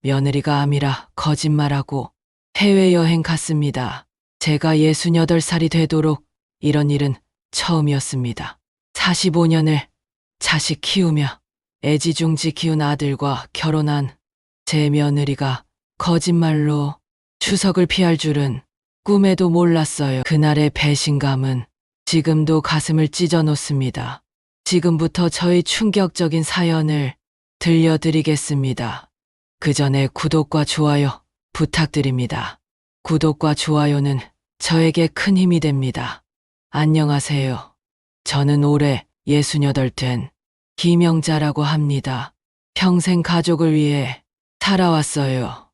며느리가 암이라 거짓말하고 해외여행 갔습니다. 제가 68살이 되도록 이런 일은 처음이었습니다. 45년을 자식 키우며 애지중지 키운 아들과 결혼한 제 며느리가 거짓말로 추석을 피할 줄은 꿈에도 몰랐어요. 그날의 배신감은 지금도 가슴을 찢어 놓습니다. 지금부터 저의 충격적인 사연을 들려드리겠습니다. 그 전에 구독과 좋아요 부탁드립니다. 구독과 좋아요는 저에게 큰 힘이 됩니다. 안녕하세요. 저는 올해 68 된 김영자라고 합니다. 평생 가족을 위해 살아왔어요.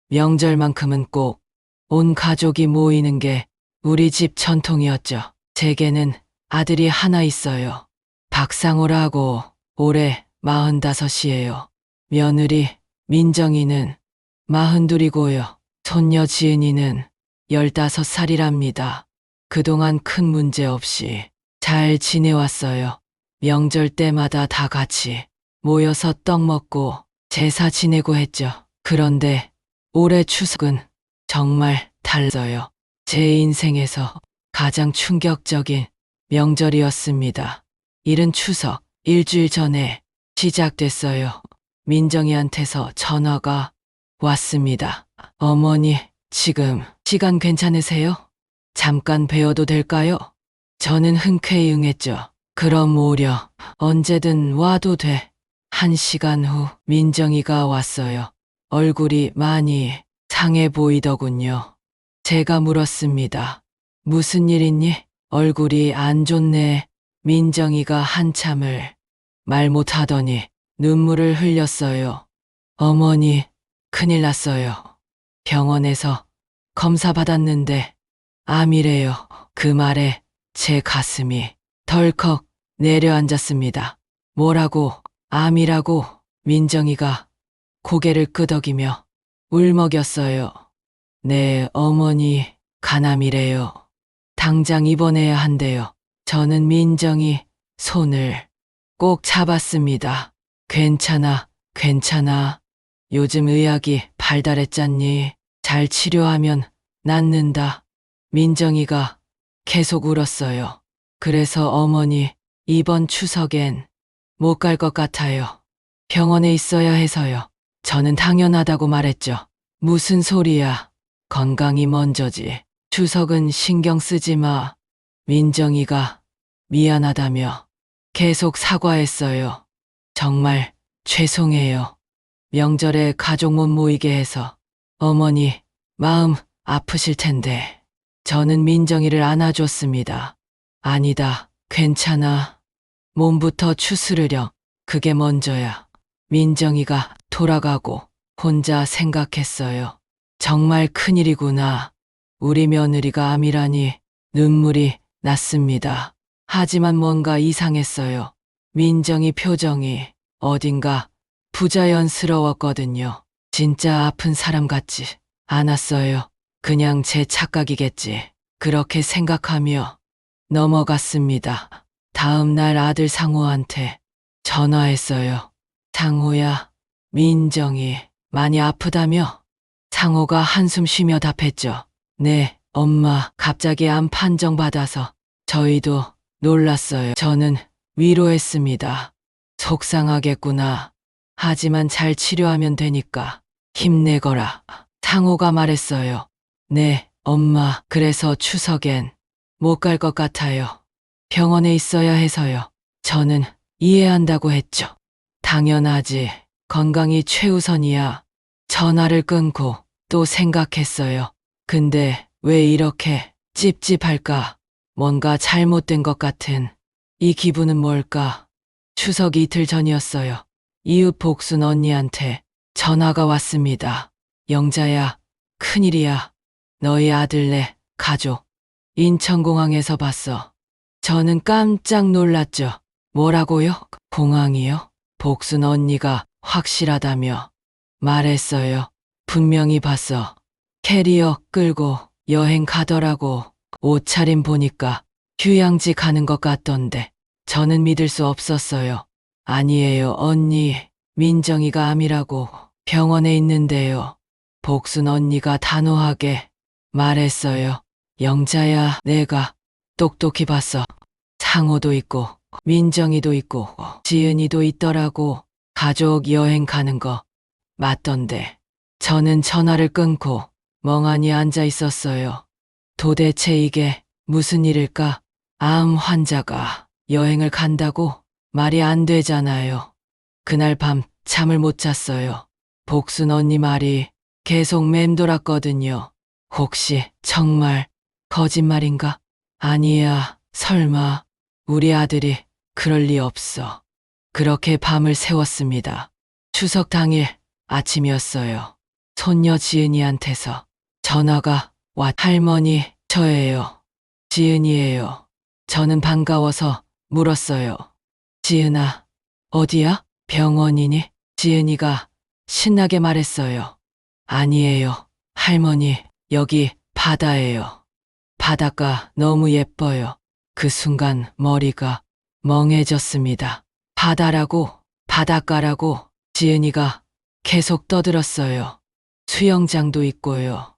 명절만큼은 꼭 온 가족이 모이는 게 우리 집 전통이었죠. 제게는 아들이 하나 있어요. 박상호라고 올해 45이에요. 며느리 민정이는 42이고요. 손녀 지은이는 15살이랍니다. 그동안 큰 문제 없이 잘 지내왔어요. 명절 때마다 다 같이 모여서 떡 먹고 제사 지내고 했죠. 그런데 올해 추석은 정말 달라요. 제 인생에서 가장 충격적인 명절이었습니다. 이른 추석 일주일 전에 시작됐어요. 민정이한테서 전화가 왔습니다. 어머니, 지금 시간 괜찮으세요? 잠깐 뵈어도 될까요? 저는 흔쾌히 응했죠. 그럼 오려. 언제든 와도 돼. 1시간 후 민정이가 왔어요. 얼굴이 많이 상해 보이더군요. 제가 물었습니다. 무슨 일 있니? 얼굴이 안 좋네. 민정이가 한참을 말 못하더니 눈물을 흘렸어요. 어머니, 큰일 났어요. 병원에서 검사 받았는데 암이래요. 그 말에 제 가슴이 덜컥 내려앉았습니다. 뭐라고? 암이라고? 민정이가 고개를 끄덕이며 울먹였어요. 네, 어머니, 간암이래요. 당장 입원해야 한대요. 저는 민정이 손을 꼭 잡았습니다. 괜찮아, 괜찮아. 요즘 의학이 발달했잖니. 잘 치료하면 낫는다. 민정이가 계속 울었어요. 그래서 어머니, 이번 추석엔 못 갈 것 같아요. 병원에 있어야 해서요. 저는 당연하다고 말했죠. 무슨 소리야. 건강이 먼저지. 추석은 신경 쓰지 마. 민정이가 미안하다며 계속 사과했어요. 정말 죄송해요. 명절에 가족 못 모이게 해서 어머니 마음 아프실 텐데. 저는 민정이를 안아줬습니다. 아니다, 괜찮아. 몸부터 추스르렴. 그게 먼저야. 민정이가 돌아가고 혼자 생각했어요. 정말 큰일이구나. 우리 며느리가 암이라니. 눈물이 났습니다. 하지만 뭔가 이상했어요. 민정이 표정이 어딘가 부자연스러웠거든요. 진짜 아픈 사람 같지 않았어요. 그냥 제 착각이겠지. 그렇게 생각하며 넘어갔습니다. 다음 날 아들 상호한테 전화했어요. 상호야, 민정이 많이 아프다며? 상호가 한숨 쉬며 답했죠. 네, 엄마. 갑자기 암 판정 받아서 저희도 놀랐어요. 저는 위로했습니다. 속상하겠구나. 하지만 잘 치료하면 되니까 힘내거라. 상호가 말했어요. 네, 엄마. 그래서 추석엔 못 갈 것 같아요. 병원에 있어야 해서요. 저는 이해한다고 했죠. 당연하지. 건강이 최우선이야. 전화를 끊고 또 생각했어요. 근데 왜 이렇게 찝찝할까? 뭔가 잘못된 것 같은 이 기분은 뭘까? 추석 이틀 전이었어요. 이웃 복순 언니한테 전화가 왔습니다. 영자야, 큰일이야. 너희 아들네 가족 인천공항에서 봤어. 저는 깜짝 놀랐죠. 뭐라고요? 공항이요? 복순 언니가 확실하다며 말했어요. 분명히 봤어. 캐리어 끌고 여행 가더라고. 옷차림 보니까 휴양지 가는 것 같던데. 저는 믿을 수 없었어요. 아니에요, 언니. 민정이가 암이라고. 병원에 있는데요. 복순 언니가 단호하게 말했어요. 영자야, 내가 똑똑히 봤어. 상호도 있고, 민정이도 있고, 지은이도 있더라고. 가족 여행 가는 거 맞던데. 저는 전화를 끊고 멍하니 앉아 있었어요. 도대체 이게 무슨 일일까? 암 환자가 여행을 간다고? 말이 안 되잖아요. 그날 밤 잠을 못 잤어요. 복순 언니 말이 계속 맴돌았거든요. 혹시 정말 거짓말인가? 아니야, 설마 우리 아들이 그럴 리 없어. 그렇게 밤을 새웠습니다. 추석 당일 아침이었어요. 손녀 지은이한테서 전화가 왔. 할머니, 저예요. 지은이에요. 저는 반가워서 물었어요. 지은아, 어디야? 병원이니? 지은이가 신나게 말했어요. 아니에요. 할머니, 여기 바다예요. 바닷가 너무 예뻐요. 그 순간 머리가 멍해졌습니다. 바다라고, 바닷가라고 지은이가 계속 떠들었어요. 수영장도 있고요.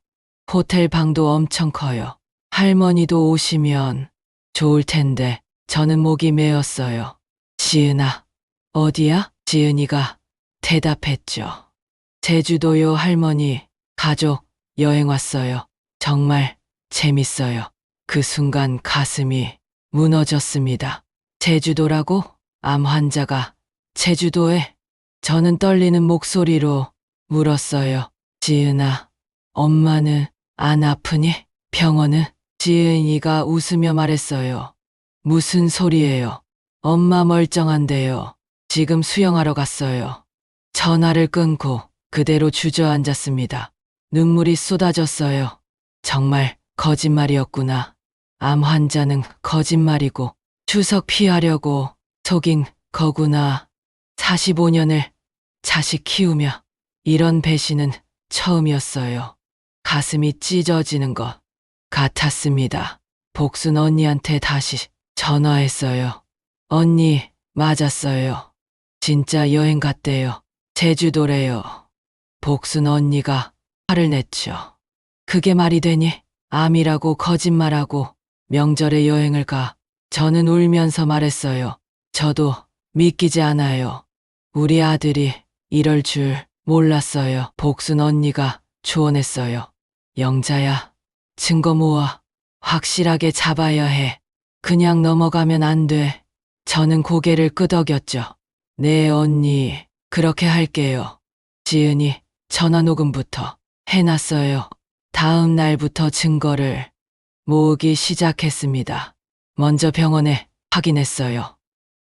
호텔 방도 엄청 커요. 할머니도 오시면 좋을 텐데 저는 목이 메었어요. 지은아, 어디야? 지은이가 대답했죠. 제주도요, 할머니. 가족 여행 왔어요. 정말 재밌어요. 그 순간 가슴이 무너졌습니다. 제주도라고? 암 환자가 제주도에? 저는 떨리는 목소리로 물었어요. 지은아, 엄마는 안 아프니? 병원은? 지은이가 웃으며 말했어요. 무슨 소리예요? 엄마 멀쩡한데요. 지금 수영하러 갔어요. 전화를 끊고 그대로 주저앉았습니다. 눈물이 쏟아졌어요. 정말 거짓말이었구나. 암 환자는 거짓말이고 추석 피하려고 속인 거구나. 45년을 자식 키우며 이런 배신은 처음이었어요. 가슴이 찢어지는 것 같았습니다. 복순 언니한테 다시 전화했어요. 언니, 맞았어요. 진짜 여행 갔대요. 제주도래요. 복순 언니가 화를 냈죠. 그게 말이 되니? 암이라고 거짓말하고 명절에 여행을 가. 저는 울면서 말했어요. 저도 믿기지 않아요. 우리 아들이 이럴 줄 몰랐어요. 복순 언니가 조언했어요. 영자야, 증거 모아. 확실하게 잡아야 해. 그냥 넘어가면 안 돼. 저는 고개를 끄덕였죠. 네, 언니. 그렇게 할게요. 지은이 전화 녹음부터 해놨어요. 다음 날부터 증거를 모으기 시작했습니다. 먼저 병원에 확인했어요.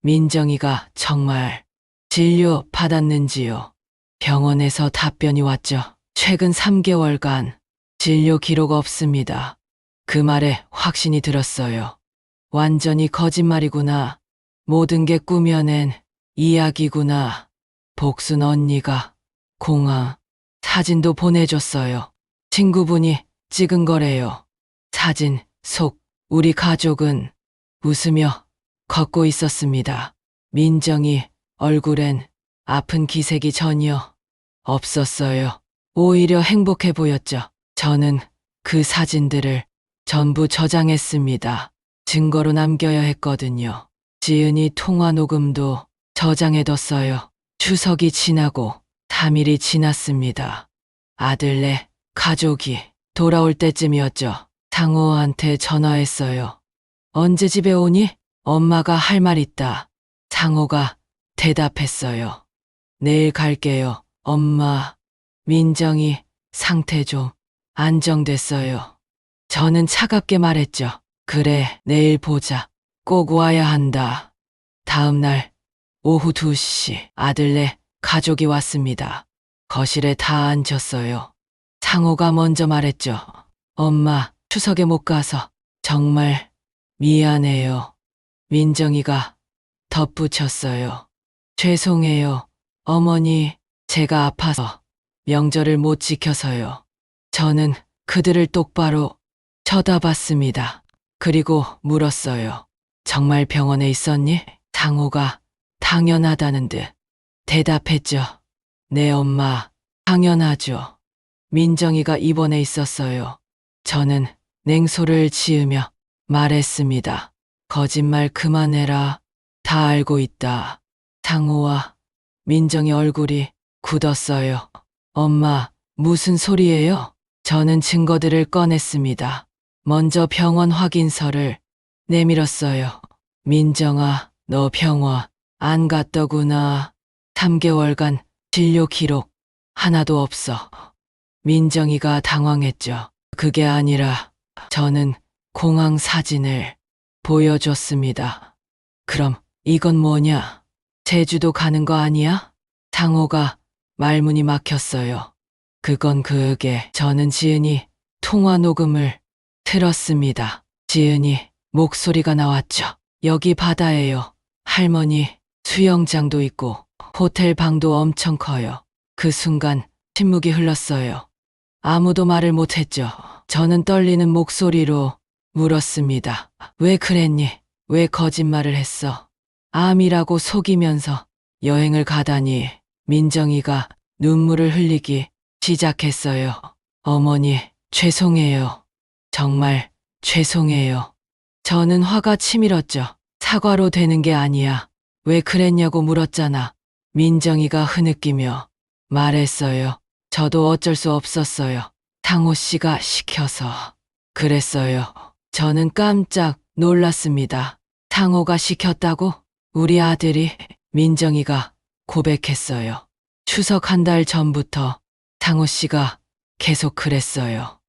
민정이가 정말 진료 받았는지요. 병원에서 답변이 왔죠. 최근 3개월간 진료 기록 없습니다. 그 말에 확신이 들었어요. 완전히 거짓말이구나. 모든 게 꾸며낸 이야기구나. 복순 언니가 공항 사진도 보내줬어요. 친구분이 찍은 거래요. 사진 속 우리 가족은 웃으며 걷고 있었습니다. 민정이 얼굴엔 아픈 기색이 전혀 없었어요. 오히려 행복해 보였죠. 저는 그 사진들을 전부 저장했습니다. 증거로 남겨야 했거든요. 지은이 통화 녹음도 저장해뒀어요. 추석이 지나고 3일이 지났습니다. 아들네 가족이 돌아올 때쯤이었죠. 상호한테 전화했어요. 언제 집에 오니? 엄마가 할 말 있다. 상호가 대답했어요. 내일 갈게요, 엄마. 민정이 상태 좀 안정됐어요. 저는 차갑게 말했죠. 그래, 내일 보자. 꼭 와야 한다. 다음 날 오후 2시 아들네 가족이 왔습니다. 거실에 다 앉았어요. 상호가 먼저 말했죠. 엄마, 추석에 못 가서 정말 미안해요. 민정이가 덧붙였어요. 죄송해요. 어머니, 제가 아파서 명절을 못 지켜서요. 저는 그들을 똑바로 쳐다봤습니다. 그리고 물었어요. 정말 병원에 있었니? 상호가 당연하다는 듯 대답했죠. 네, 엄마. 당연하죠. 민정이가 입원해 있었어요. 저는 냉소를 지으며 말했습니다. 거짓말 그만해라. 다 알고 있다. 상호와 민정이 얼굴이 굳었어요. 엄마, 무슨 소리예요? 저는 증거들을 꺼냈습니다. 먼저 병원 확인서를 내밀었어요. 민정아, 너 병원 안 갔더구나. 3개월간 진료 기록 하나도 없어. 민정이가 당황했죠. 그게 아니라 저는 공항 사진을 보여줬습니다. 그럼 이건 뭐냐? 제주도 가는 거 아니야? 상호가 말문이 막혔어요. 그건 그게 저는 지은이 통화 녹음을 들었습니다. 지은이 목소리가 나왔죠. 여기 바다예요. 할머니 수영장도 있고 호텔 방도 엄청 커요. 그 순간 침묵이 흘렀어요. 아무도 말을 못했죠. 저는 떨리는 목소리로 물었습니다. 왜 그랬니? 왜 거짓말을 했어? 암이라고 속이면서 여행을 가다니. 민정이가 눈물을 흘리기 시작했어요. 어머니, 죄송해요. 정말 죄송해요. 저는 화가 치밀었죠. 사과로 되는 게 아니야. 왜 그랬냐고 물었잖아. 민정이가 흐느끼며 말했어요. 저도 어쩔 수 없었어요. 상호 씨가 시켜서 그랬어요. 저는 깜짝 놀랐습니다. 상호가 시켰다고? 우리 아들이? 민정이가 고백했어요. 추석 한 달 전부터 상호 씨가 계속 그랬어요.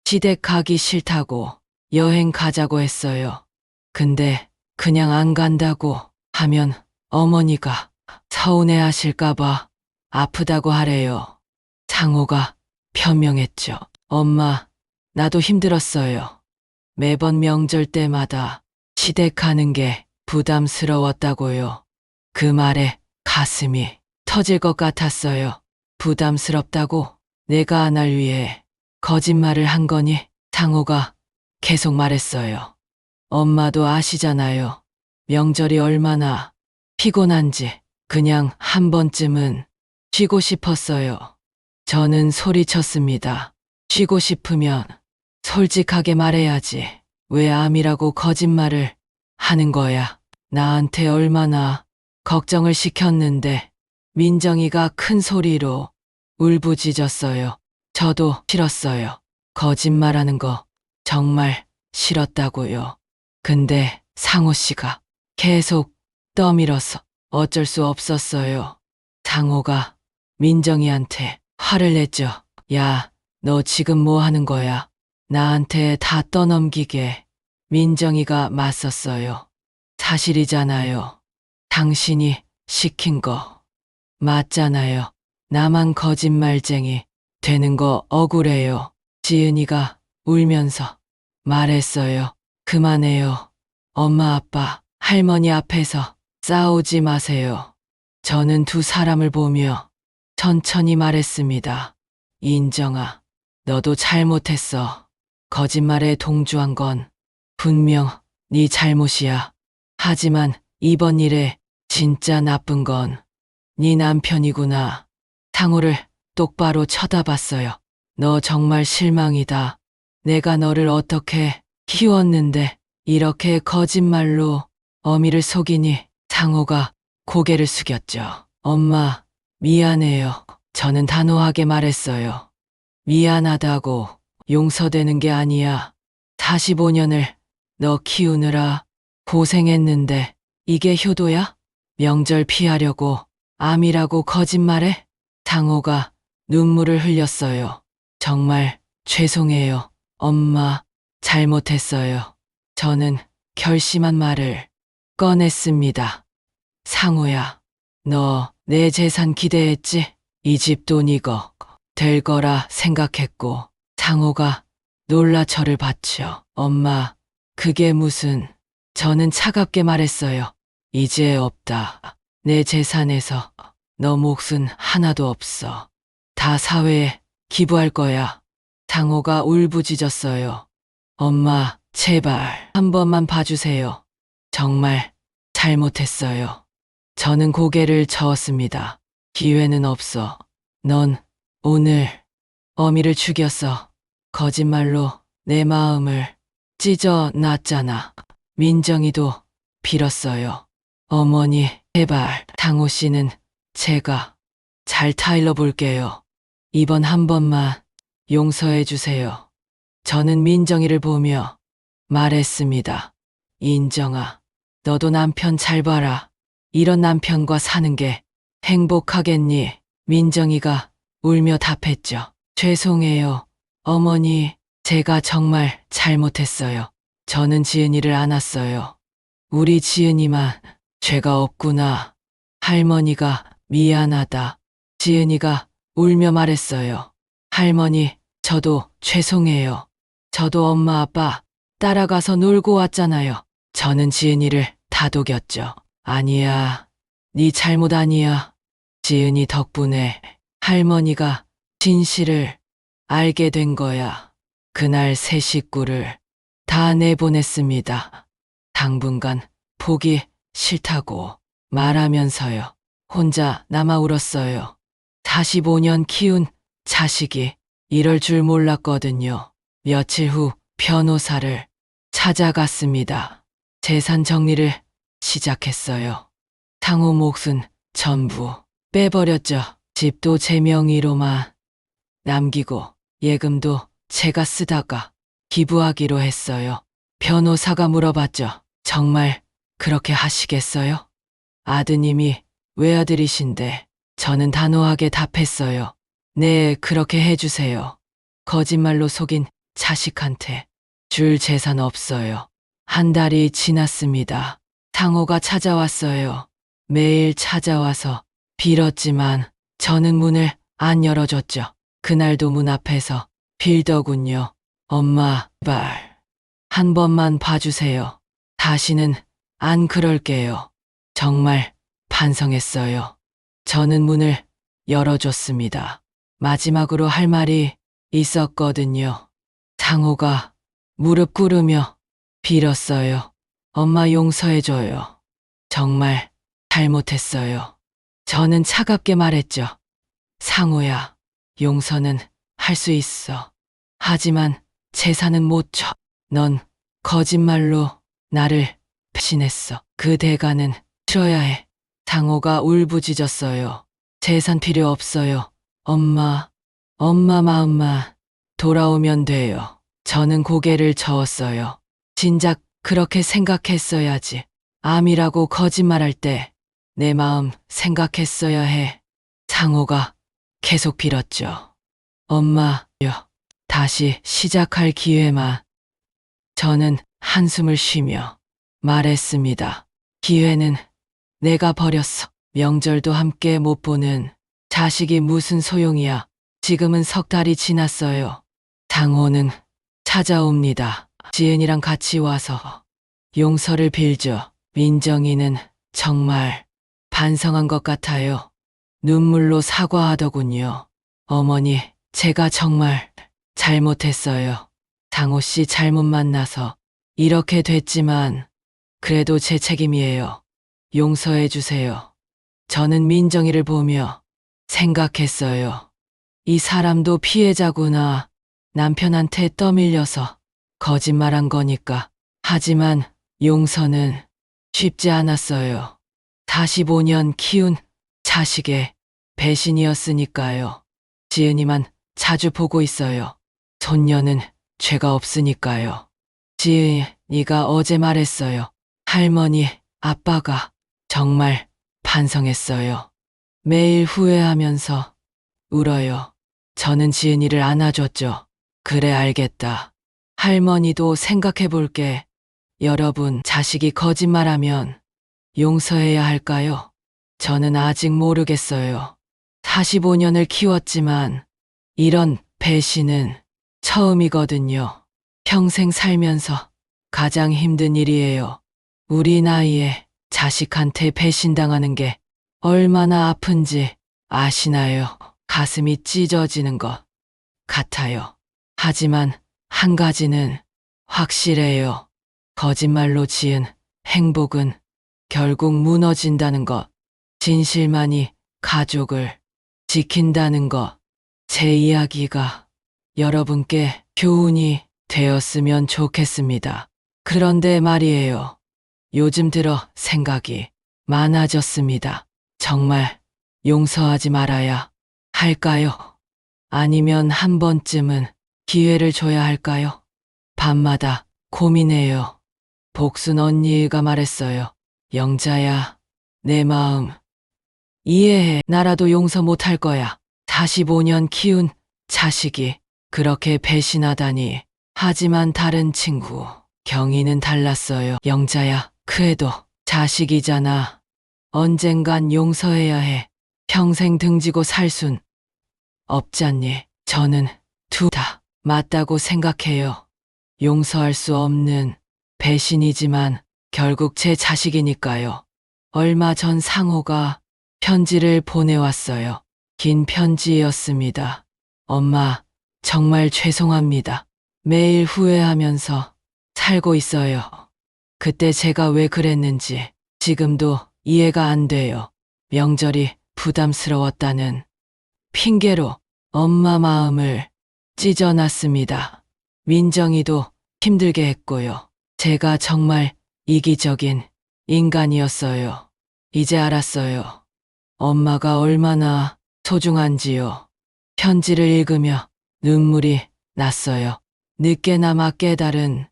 시댁 가기 싫다고 여행 가자고 했어요. 근데 그냥 안 간다고 하면 어머니가 서운해 하실까봐 아프다고 하래요. 상호가 변명했죠. 엄마, 나도 힘들었어요. 매번 명절 때마다 시댁 가는 게 부담스러웠다고요. 그 말에 가슴이 터질 것 같았어요. 부담스럽다고? 내가 날 위해 거짓말을 한 거니? 상호가 계속 말했어요. 엄마도 아시잖아요. 명절이 얼마나 피곤한지. 그냥 한 번쯤은 쉬고 싶었어요. 저는 소리쳤습니다. 쉬고 싶으면 솔직하게 말해야지. 왜 암이라고 거짓말을 하는 거야? 나한테 얼마나 걱정을 시켰는데. 민정이가 큰 소리로 울부짖었어요. 저도 싫었어요. 거짓말하는 거 정말 싫었다고요. 근데 상호 씨가 계속 떠밀어서 어쩔 수 없었어요. 상호가 민정이한테 화를 냈죠. 야, 너 지금 뭐 하는 거야? 나한테 다 떠넘기게. 민정이가 맞섰어요. 사실이잖아요. 당신이 시킨 거 맞잖아요. 나만 거짓말쟁이 되는 거 억울해요. 지은이가 울면서 말했어요. 그만해요. 엄마, 아빠, 할머니 앞에서 싸우지 마세요. 저는 두 사람을 보며 천천히 말했습니다. 인정아, 너도 잘못했어. 거짓말에 동조한 건 분명 네 잘못이야. 하지만 이번 일에 진짜 나쁜 건 네 남편이구나. 상호를 똑바로 쳐다봤어요. 너 정말 실망이다. 내가 너를 어떻게 키웠는데 이렇게 거짓말로 어미를 속이니? 상호가 고개를 숙였죠. 엄마, 미안해요. 저는 단호하게 말했어요. 미안하다고 용서되는 게 아니야. 45년을 너 키우느라 고생했는데 이게 효도야? 명절 피하려고 암이라고 거짓말해? 상호가 눈물을 흘렸어요. 정말 죄송해요. 엄마, 잘못했어요. 저는 결심한 말을 꺼냈습니다. 상호야, 너 내 재산 기대했지? 이 집 돈 이거 될 거라 생각했고. 상호가 놀라 저를 봤죠. 엄마, 그게 무슨. 저는 차갑게 말했어요. 이제 없다. 내 재산에서 너 몫은 하나도 없어. 다 사회에 기부할 거야. 상호가 울부짖었어요. 엄마, 제발 한 번만 봐주세요. 정말 잘못했어요. 저는 고개를 저었습니다. 기회는 없어. 넌 오늘 어미를 죽였어. 거짓말로 내 마음을 찢어놨잖아. 민정이도 빌었어요. 어머니, 제발 당호 씨는 제가 잘 타일러 볼게요. 이번 한 번만 용서해 주세요. 저는 민정이를 보며 말했습니다. 인정아, 너도 남편 잘 봐라. 이런 남편과 사는 게 행복하겠니? 민정이가 울며 답했죠. 죄송해요. 어머니, 제가 정말 잘못했어요. 저는 지은이를 안았어요. 우리 지은이만 죄가 없구나. 할머니가 미안하다. 지은이가 울며 말했어요. 할머니, 저도 죄송해요. 저도 엄마 아빠 따라가서 놀고 왔잖아요. 저는 지은이를 다독였죠. 아니야, 네 잘못 아니야. 지은이 덕분에 할머니가 진실을 알게 된 거야. 그날 세 식구를 다 내보냈습니다. 당분간 보기 싫다고 말하면서요. 혼자 남아 울었어요. 45년 키운 자식이 이럴 줄 몰랐거든요. 며칠 후 변호사를 찾아갔습니다. 재산 정리를 시작했어요. 상호 몫은 전부 빼버렸죠. 집도 제 명의로만 남기고 예금도 제가 쓰다가 기부하기로 했어요. 변호사가 물어봤죠. 정말 그렇게 하시겠어요? 아드님이 외아들이신데 저는 단호하게 답했어요. 네, 그렇게 해주세요. 거짓말로 속인 자식한테 줄 재산 없어요. 한 달이 지났습니다. 상호가 찾아왔어요. 매일 찾아와서 빌었지만 저는 문을 안 열어줬죠. 그날도 문 앞에서 빌더군요. 엄마, 제발 한 번만 봐주세요. 다시는 안 그럴게요. 정말 반성했어요. 저는 문을 열어줬습니다. 마지막으로 할 말이 있었거든요. 상호가 무릎 꿇으며 빌었어요. 엄마 용서해줘요. 정말 잘못했어요. 저는 차갑게 말했죠. 상호야, 용서는 할 수 있어. 하지만 재산은 못 줘. 넌 거짓말로 나를 배신했어. 그 대가는 치러야 해. 상호가 울부짖었어요. 재산 필요 없어요. 엄마 마음만 돌아오면 돼요. 저는 고개를 저었어요. 진작 그렇게 생각했어야지. 암이라고 거짓말할 때 내 마음 생각했어야 해. 상호가 계속 빌었죠. 엄마요, 다시 시작할 기회만. 저는 한숨을 쉬며 말했습니다. 기회는 내가 버렸어. 명절도 함께 못 보는 자식이 무슨 소용이야. 지금은 석 달이 지났어요. 상호는 찾아옵니다. 지은이랑 같이 와서 용서를 빌죠. 민정이는 정말 반성한 것 같아요. 눈물로 사과하더군요. 어머니, 제가 정말 잘못했어요. 상호 씨 잘못 만나서 이렇게 됐지만 그래도 제 책임이에요. 용서해 주세요. 저는 민정이를 보며 생각했어요. 이 사람도 피해자구나. 남편한테 떠밀려서 거짓말한 거니까. 하지만 용서는 쉽지 않았어요. 45년 키운 자식의 배신이었으니까요. 지은이만 자주 보고 있어요. 손녀는 죄가 없으니까요. 지은이가 어제 말했어요. 할머니, 아빠가 정말 반성했어요. 매일 후회하면서 울어요. 저는 지은이를 안아줬죠. 그래, 알겠다. 할머니도 생각해 볼게. 여러분, 자식이 거짓말하면 용서해야 할까요? 저는 아직 모르겠어요. 45년을 키웠지만 이런 배신은 처음이거든요. 평생 살면서 가장 힘든 일이에요. 우리 나이에 자식한테 배신당하는 게 얼마나 아픈지 아시나요? 가슴이 찢어지는 것 같아요. 하지만 한 가지는 확실해요. 거짓말로 지은 행복은 결국 무너진다는 것. 진실만이 가족을 지킨다는 것. 제 이야기가 여러분께 교훈이 되었으면 좋겠습니다. 그런데 말이에요. 요즘 들어 생각이 많아졌습니다. 정말 용서하지 말아야 할까요? 아니면 한 번쯤은 기회를 줘야 할까요? 밤마다 고민해요. 복순 언니가 말했어요. 영자야, 내 마음 이해해. 나라도 용서 못할 거야. 45년 키운 자식이 그렇게 배신하다니. 하지만 다른 친구 경희는 달랐어요. 영자야, 그래도 자식이잖아. 언젠간 용서해야 해. 평생 등지고 살 순 없잖니. 저는 둘 다 맞다고 생각해요. 용서할 수 없는 배신이지만 결국 제 자식이니까요. 얼마 전 상호가 편지를 보내왔어요. 긴 편지였습니다. 엄마, 정말 죄송합니다. 매일 후회하면서 살고 있어요. 그때 제가 왜 그랬는지 지금도 이해가 안 돼요. 명절이 부담스러웠다는 핑계로 엄마 마음을 찢어놨습니다. 민정이도 힘들게 했고요. 제가 정말 이기적인 인간이었어요. 이제 알았어요. 엄마가 얼마나 소중한지요. 편지를 읽으며 눈물이 났어요. 늦게나마 깨달은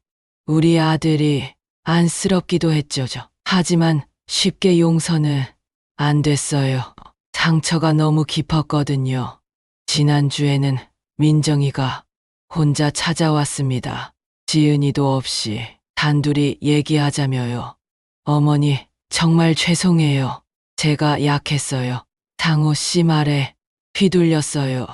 우리 아들이 안쓰럽기도 했죠. 하지만 쉽게 용서는 안 됐어요. 상처가 너무 깊었거든요. 지난주에는 민정이가 혼자 찾아왔습니다. 지은이도 없이 단둘이 얘기하자며요. 어머니, 정말 죄송해요. 제가 약했어요. 상호 씨 말에 휘둘렸어요.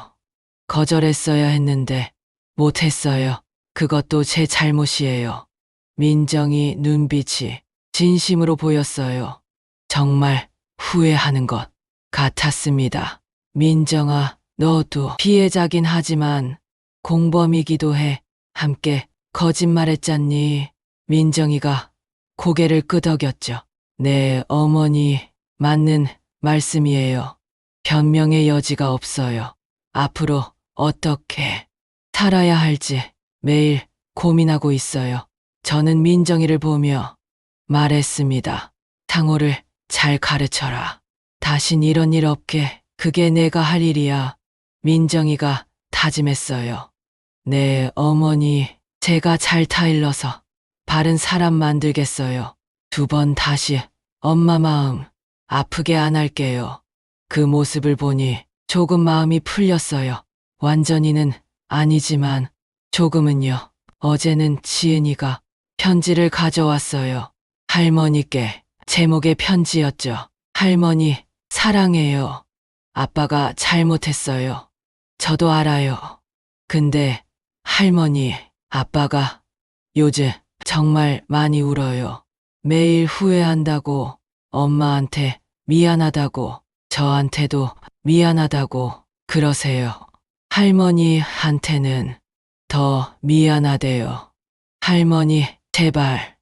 거절했어야 했는데 못했어요. 그것도 제 잘못이에요. 민정이 눈빛이 진심으로 보였어요. 정말 후회하는 것 같았습니다. 민정아, 너도 피해자긴 하지만 공범이기도 해. 함께 거짓말했잖니. 민정이가 고개를 끄덕였죠. 네, 어머니, 맞는 말씀이에요. 변명의 여지가 없어요. 앞으로 어떻게 살아야 할지 매일 고민하고 있어요. 저는 민정이를 보며 말했습니다. 상호를 잘 가르쳐라. 다신 이런 일 없게. 그게 내가 할 일이야. 민정이가 다짐했어요. 네, 어머니, 제가 잘 타일러서 바른 사람 만들겠어요. 2번 다시 엄마 마음 아프게 안 할게요. 그 모습을 보니 조금 마음이 풀렸어요. 완전히는 아니지만 조금은요. 어제는 지은이가 편지를 가져왔어요. 할머니께 제목의 편지였죠. 할머니, 사랑해요. 아빠가 잘못했어요. 저도 알아요. 근데 할머니, 아빠가 요즘 정말 많이 울어요. 매일 후회한다고, 엄마한테 미안하다고, 저한테도 미안하다고 그러세요. 할머니한테는 더 미안하대요. 할머니, 제발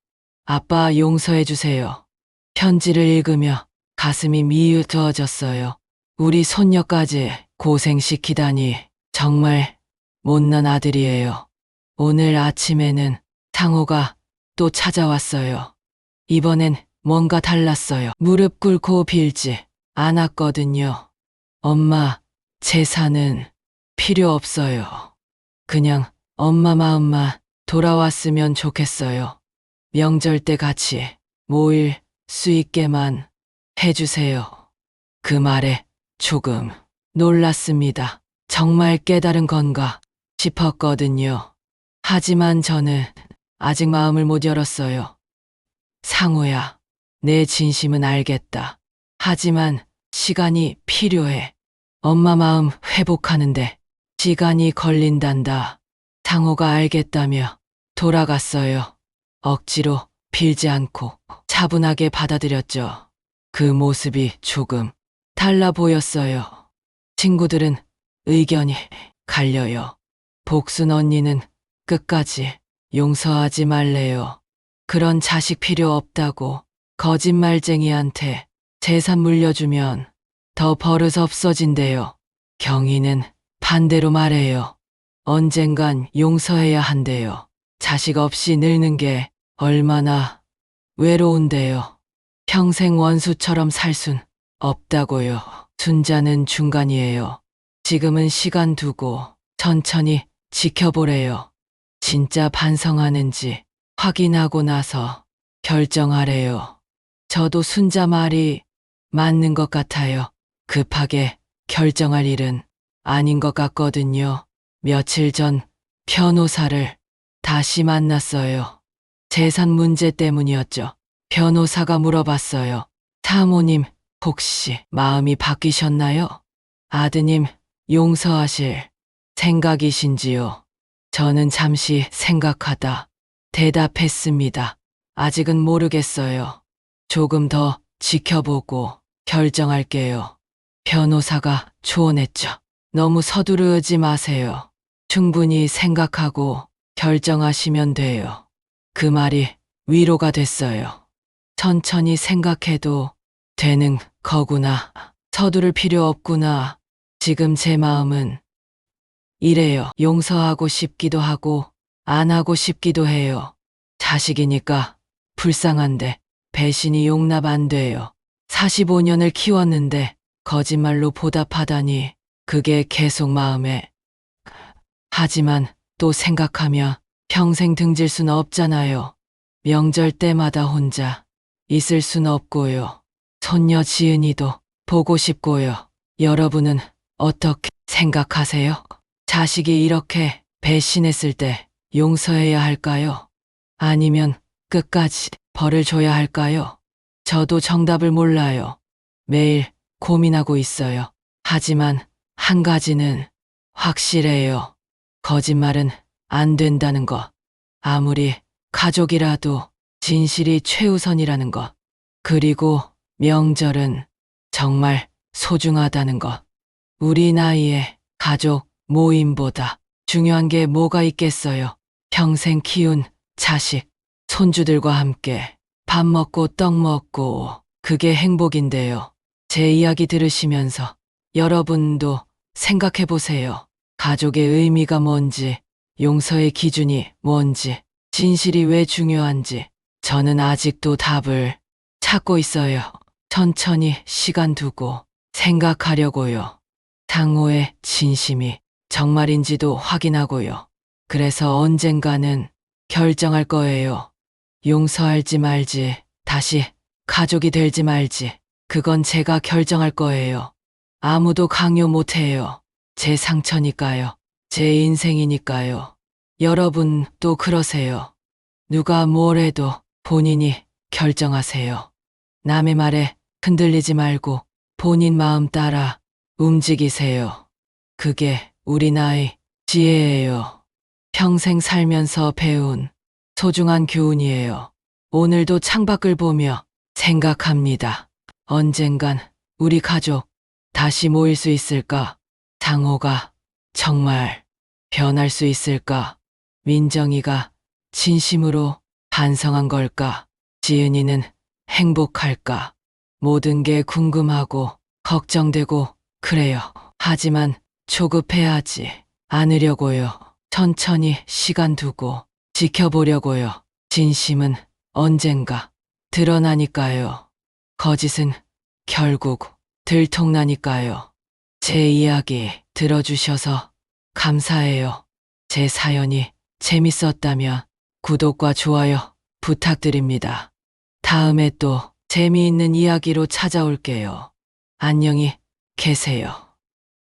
아빠 용서해 주세요. 편지를 읽으며 가슴이 미어져졌어요. 우리 손녀까지 고생시키다니 정말 못난 아들이에요. 오늘 아침에는 상호가 또 찾아왔어요. 이번엔 뭔가 달랐어요. 무릎 꿇고 빌지 않았거든요. 엄마, 재산은 필요 없어요. 그냥 엄마 마음만 돌아왔으면 좋겠어요. 명절 때 같이 모일 수 있게만 해주세요. 그 말에 조금 놀랐습니다. 정말 깨달은 건가 싶었거든요. 하지만 저는 아직 마음을 못 열었어요. 상호야, 내 진심은 알겠다. 하지만 시간이 필요해. 엄마 마음 회복하는데 시간이 걸린단다. 상호가 알겠다며 돌아갔어요. 억지로 빌지 않고 차분하게 받아들였죠. 그 모습이 조금 달라 보였어요. 친구들은 의견이 갈려요. 복순 언니는 끝까지 용서하지 말래요. 그런 자식 필요 없다고. 거짓말쟁이한테 재산 물려주면 더 버릇 없어진대요. 경희는 반대로 말해요. 언젠간 용서해야 한대요. 자식 없이 늙는 게 얼마나 외로운데요. 평생 원수처럼 살 순 없다고요. 순자는 중간이에요. 지금은 시간 두고 천천히 지켜보래요. 진짜 반성하는지 확인하고 나서 결정하래요. 저도 순자 말이 맞는 것 같아요. 급하게 결정할 일은 아닌 것 같거든요. 며칠 전 변호사를 다시 만났어요. 재산 문제 때문이었죠. 변호사가 물어봤어요. 사모님, 혹시 마음이 바뀌셨나요? 아드님, 용서하실 생각이신지요? 저는 잠시 생각하다 대답했습니다. 아직은 모르겠어요. 조금 더 지켜보고 결정할게요. 변호사가 조언했죠. 너무 서두르지 마세요. 충분히 생각하고 결정하시면 돼요. 그 말이 위로가 됐어요. 천천히 생각해도 되는 거구나. 서두를 필요 없구나. 지금 제 마음은 이래요. 용서하고 싶기도 하고 안 하고 싶기도 해요. 자식이니까 불쌍한데 배신이 용납 안 돼요. 45년을 키웠는데 거짓말로 보답하다니 그게 계속 마음에. 하지만 또 생각하면 평생 등질 순 없잖아요. 명절 때마다 혼자 있을 순 없고요. 손녀 지은이도 보고 싶고요. 여러분은 어떻게 생각하세요? 자식이 이렇게 배신했을 때 용서해야 할까요? 아니면 끝까지 벌을 줘야 할까요? 저도 정답을 몰라요. 매일 고민하고 있어요. 하지만 한 가지는 확실해요. 거짓말은 안 된다는 것. 아무리 가족이라도 진실이 최우선이라는 것. 그리고 명절은 정말 소중하다는 것. 우리 나이에 가족 모임보다 중요한 게 뭐가 있겠어요. 평생 키운 자식, 손주들과 함께 밥 먹고 떡 먹고 그게 행복인데요. 제 이야기 들으시면서 여러분도 생각해 보세요. 가족의 의미가 뭔지, 용서의 기준이 뭔지, 진실이 왜 중요한지 저는 아직도 답을 찾고 있어요. 천천히 시간 두고 생각하려고요. 상호의 진심이 정말인지도 확인하고요. 그래서 언젠가는 결정할 거예요. 용서할지 말지, 다시 가족이 될지 말지, 그건 제가 결정할 거예요. 아무도 강요 못 해요. 제 상처니까요. 제 인생이니까요. 여러분 또 그러세요. 누가 뭘 해도 본인이 결정하세요. 남의 말에 흔들리지 말고 본인 마음 따라 움직이세요. 그게 우리 나이 지혜예요. 평생 살면서 배운 소중한 교훈이에요. 오늘도 창밖을 보며 생각합니다. 언젠간 우리 가족 다시 모일 수 있을까? 상호가 정말 변할 수 있을까? 민정이가 진심으로 반성한 걸까? 지은이는 행복할까? 모든 게 궁금하고 걱정되고 그래요. 하지만 조급해하지 않으려고요. 천천히 시간 두고 지켜보려고요. 진심은 언젠가 드러나니까요. 거짓은 결국 들통나니까요. 제 이야기 들어주셔서 감사해요. 제 사연이 재밌었다면 구독과 좋아요 부탁드립니다. 다음에 또 재미있는 이야기로 찾아올게요. 안녕히 계세요.